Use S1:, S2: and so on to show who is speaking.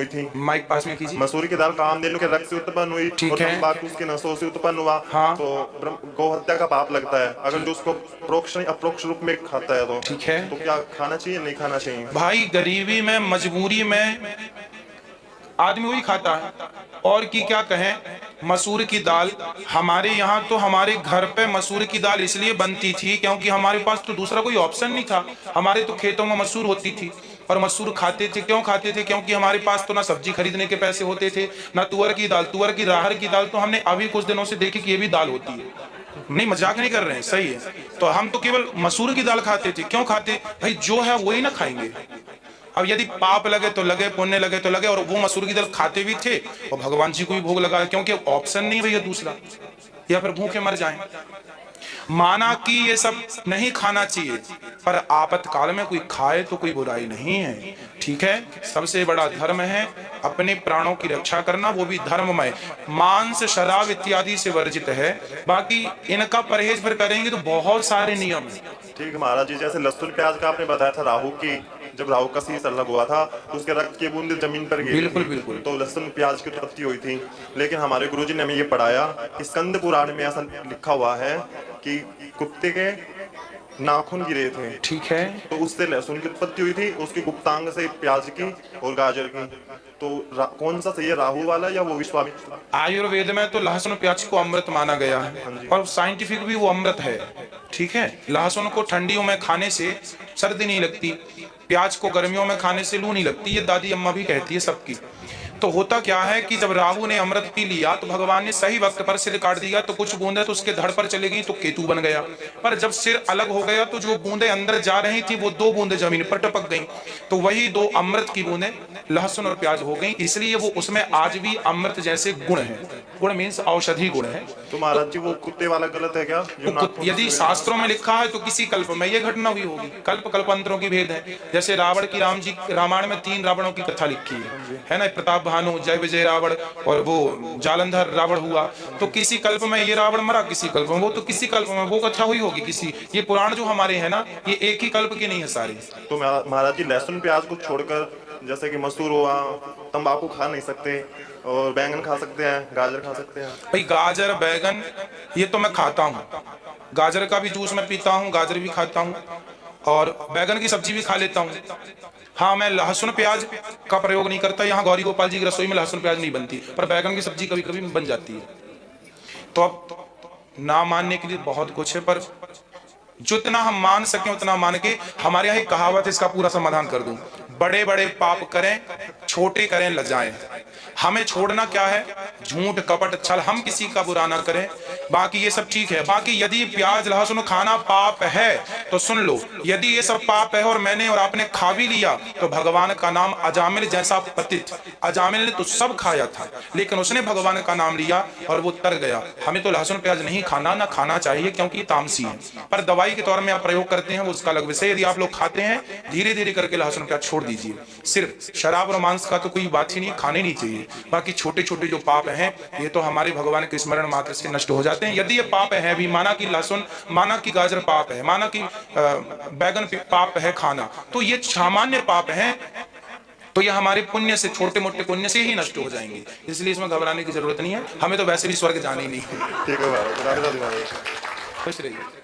S1: हुई थी।
S2: माइक पास में कीजिए।
S1: मसूर की दाल कामधेनु के रक्त से उत्पन्न हुई और तंबाकू उसके नसों से उत्पन्न हुआ।
S2: हाँ।
S1: तो गौ हत्या का पाप लगता है अगर जो उसको प्रोक्ष नहीं अप्रोक्ष रूप में खाता है।
S2: ठीक है,
S1: तो क्या खाना चाहिए नहीं खाना चाहिए?
S2: भाई गरीबी में मजबूरी में आदमी वही खाता है, और की क्या कहें। मसूर की दाल हमारे यहाँ तो हमारे घर पे मसूर की दाल इसलिए बनती थी क्योंकि हमारे पास तो दूसरा कोई ऑप्शन नहीं था। हमारे तो खेतों में मसूर होती थी और मसूर खाते थे। क्यों खाते थे? क्योंकि हमारे पास तो ना सब्जी खरीदने के पैसे होते थे, ना तुअर की दाल। तुअर की राहर की दाल तो हमने अभी कुछ दिनों से देखी कि ये भी दाल होती है। नहीं, मजाक नहीं कर रहे हैं, सही है। तो हम तो केवल मसूर की दाल खाते थे। क्यों खाते? भाई जो है वही ना खाएंगे। अब यदि पाप लगे तो लगे, पुण्य लगे तो लगे। और वो मसूर की दाल खाते भी थे और भगवान जी को भी भोग लगा, क्योंकि ऑप्शन नहीं भैया दूसरा, या फिर भूखे मर जाएं। माना कि ये सब नहीं खाना चाहिए, पर आपातकाल में कोई खाए तो कोई बुराई नहीं है। ठीक है, सबसे बड़ा धर्म है अपने प्राणों की रक्षा करना, वो भी धर्ममय। मांस शराब इत्यादि से वर्जित है, बाकी इनका परहेज फिर करेंगे तो बहुत सारे नियम है।
S1: ठीक है महाराज जी, जैसे लहसुन प्याज का आपने बताया था, राहु की जब राहु का शीश अलग हुआ था तो उसके रक्त की बूंदें जमीन पर गिरी
S2: बिल्कुल
S1: थी,
S2: बिल्कुल।
S1: तो लहसुन प्याज की उत्पत्ति हुई थी। लेकिन हमारे गुरुजी ने हमें ये पढ़ाया कि स्कंद पुराण में ऐसा लिखा हुआ है कि कुत्ते के नाखून गिरे थे,
S2: ठीक है,
S1: तो उससे लहसुन की उत्पत्ति हुई थी, उसकी गुप्तांग से प्याज की और गाजर की। तो कौन सा सही है, राहु वाला या वो विश्वामित्र?
S2: आयुर्वेद में तो लहसुन प्याज को अमृत माना गया है और साइंटिफिक भी वो अमृत है। ठीक है, लहसुन को ठंडियों में खाने से सर्दी नहीं लगती, प्याज को गर्मियों में खाने से लू नहीं लगती, ये दादी अम्मा भी कहती है सबकी। तो होता क्या है कि जब राहु ने अमृत पी लिया तो भगवान ने सही वक्त पर सिर काट दिया, तो कुछ बूंदें तो उसके धड़ पर चली गई तो केतु बन गया। पर जब सिर अलग हो गया तो जो बूंदें अंदर जा रही थी वो 2 बूंदें जमीन पर टपक गईं, तो वही 2 अमृत की बूंदें लहसुन और प्याज हो गई। इसलिए वो उसमें आज भी अमृत जैसे गुण है। गुण मीन्स औषधि गुण है।
S1: तो महाराज जी वो कुत्ते वाला गलत है क्या?
S2: यदि शास्त्रों में लिखा है तो किसी कल्प में ये घटना हुई होगी। कल्प कल्पांतरों की भेद है। जैसे रावण की, राम जी रामायण में 3 रावणों की कथा लिखी है ना, प्रताप भानु, जय विजय रावण और वो जालंधर रावण हुआ। तो किसी कल्प में ये रावण मरा, किसी कल्प में वो, तो किसी कल्प में वो कथा हुई होगी किसी। ये पुराण जो हमारे है ना, ये एक ही कल्प के नहीं है सारे।
S1: तो महाराज जी लहसुन प्याज को छोड़कर जैसे कि मसूर हुआ, तंबाकू खा नहीं सकते, और बैंगन खा सकते हैं, गाजर खा सकते हैं?
S2: भाई गाजर बैगन ये तो मैं खाता हूँ, गाजर का भी जूस मैं पीता हूँ, गाजर भी खाता हूँ और बैगन की सब्जी भी खा लेता हूँ। हाँ, मैं लहसुन प्याज का प्रयोग नहीं करता। यहाँ गौरी गोपाल जी की रसोई में लहसुन प्याज नहीं बनती, पर बैगन की सब्जी कभी कभी बन जाती है। तो अब ना मानने के लिए बहुत कुछ है, पर जितना हम मान सकें उतना मान के। हमारे यहाँ एक कहावत है, इसका पूरा समाधान कर दूं। बड़े बड़े पाप करें, छोटे करें लजाएं। हमें छोड़ना क्या है? झूठ कपट छल, हम किसी का बुरा ना करें, बाकी ये सब ठीक है। बाकी यदि प्याज लहसुन खाना पाप है तो सुन लो, यदि ये सब पाप है और मैंने और आपने खा भी लिया तो भगवान का नाम अजामिल जैसा पतित, अजामिल ने तो सब खाया था लेकिन उसने भगवान का नाम लिया और वो तर गया। हमें तो लहसुन प्याज नहीं खाना, ना खाना चाहिए, क्योंकि तामसी है। पर दवाई के तौर में आप प्रयोग करते हैं वो उसका अलग विषय। यदि आप लोग खाते हैं, धीरे धीरे करके लहसुन प्याज छोड़ दीजिए। सिर्फ शराब और मांस का तो कोई बात ही नहीं, खाने नहीं चाहिए। बाकी छोटे छोटे जो पाप हैं ये तो हमारे भगवान के स्मरण मात्र से नष्ट हो जाते हैं। यदि ये पाप है भी, माना कि लहसुन, माना कि गाजर पाप है, माना कि बैगन पाप है खाना, तो ये सामान्य पाप है, तो ये हमारे पुण्य से, छोटे मोटे पुण्य से ही नष्ट हो जाएंगे। इसलिए इसमें घबराने की जरूरत नहीं है। हमें तो वैसे भी स्वर्ग जाना ही नहीं है।
S1: ठीक है,
S2: खुश रहिए।